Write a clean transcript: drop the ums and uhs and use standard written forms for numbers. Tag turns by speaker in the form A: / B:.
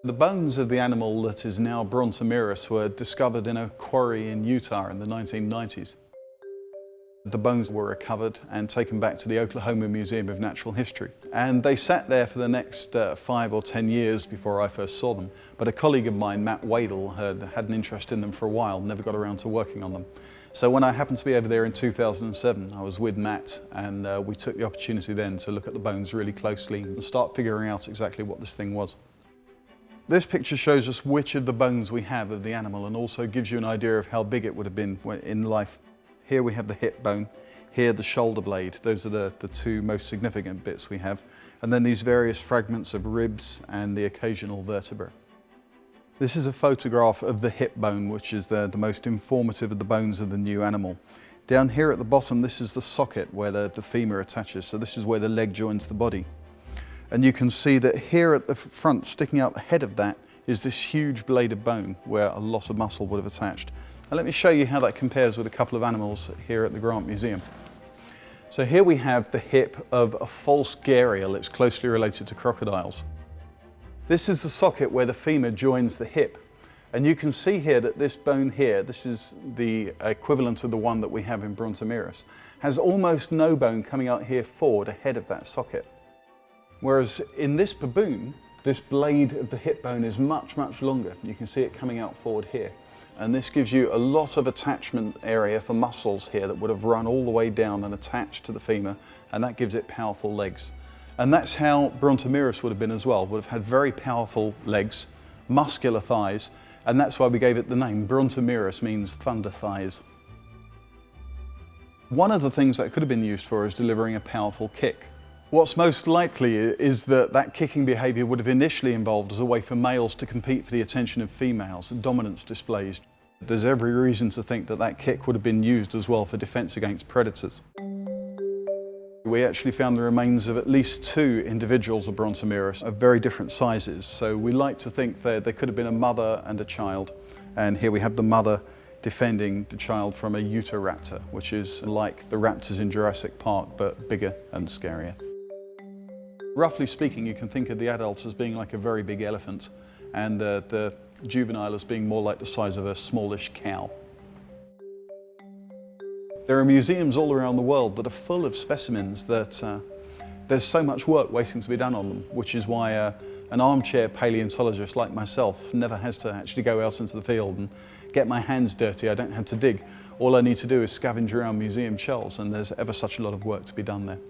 A: The bones of the animal that is now Brontosaurus were discovered in a quarry in Utah in the 1990s. The bones were recovered and taken back to the Oklahoma Museum of Natural History. And they sat there for the next 5 or 10 years before I first saw them. But a colleague of mine, Matt Wadle, had an interest in them for a while, never got around to working on them. So when I happened to be over there in 2007, I was with Matt, and we took the opportunity then to look at the bones really closely and start figuring out exactly what this thing was. This picture shows us which of the bones we have of the animal, and also gives you an idea of how big it would have been in life. Here we have the hip bone, here the shoulder blade. Those are the two most significant bits we have. And then these various fragments of ribs and the occasional vertebra. This is a photograph of the hip bone, which is the most informative of the bones of the new animal. Down here at the bottom, this is the socket where the femur attaches. So this is where the leg joins the body. And you can see that here at the front, sticking out ahead of that, is this huge blade of bone where a lot of muscle would have attached. And let me show you how that compares with a couple of animals here at the Grant Museum. So here we have the hip of a false gharial. It's closely related to crocodiles. This is the socket where the femur joins the hip. And you can see here that this bone here, this is the equivalent of the one that we have in Brontosaurus, has almost no bone coming out here forward ahead of that socket. Whereas in this baboon, this blade of the hip bone is much, much longer. You can see it coming out forward here. And this gives you a lot of attachment area for muscles here that would have run all the way down and attached to the femur, and that gives it powerful legs. And that's how Brontosaurus would have been as well, would have had very powerful legs, muscular thighs, and that's why we gave it the name. Brontosaurus means thunder thighs. One of the things that could have been used for is delivering a powerful kick. What's most likely is that that kicking behaviour would have initially involved as a way for males to compete for the attention of females, dominance displays. There's every reason to think that that kick would have been used as well for defence against predators. We actually found the remains of at least 2 individuals of Brontosaurus of very different sizes. So we like to think that there could have been a mother and a child. And here we have the mother defending the child from a Utahraptor, which is like the raptors in Jurassic Park, but bigger and scarier. Roughly speaking, you can think of the adult as being like a very big elephant, and the juvenile as being more like the size of a smallish cow. There are museums all around the world that are full of specimens that there's so much work waiting to be done on them, which is why an armchair paleontologist like myself never has to actually go out into the field and get my hands dirty. I don't have to dig. All I need to do is scavenge around museum shelves, and there's ever such a lot of work to be done there.